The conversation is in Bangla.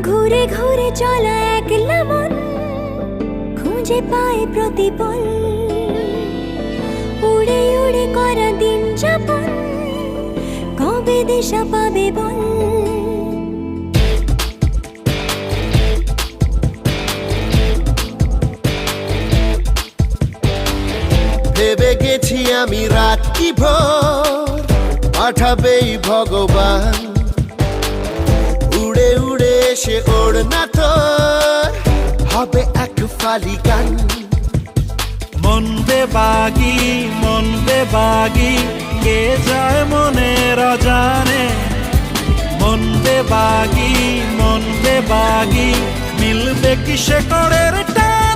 ঘুরে ঘুরে চলা একলা মন খুঁজে পায় প্রতিপল, উড়ে উড়ে করা দিন যাপন কবে দিশা পাবে বল। ভেবে গেছি আমি রাত কি ভোর পাঠাবেই ভগবান, উড়ে উড়ে এসে ওড় না তোর হবে এক ফালি গান। মন বেবাগি কে যায় মনের অজানে, মন বেবাগি মিলবে কি সে করের টান।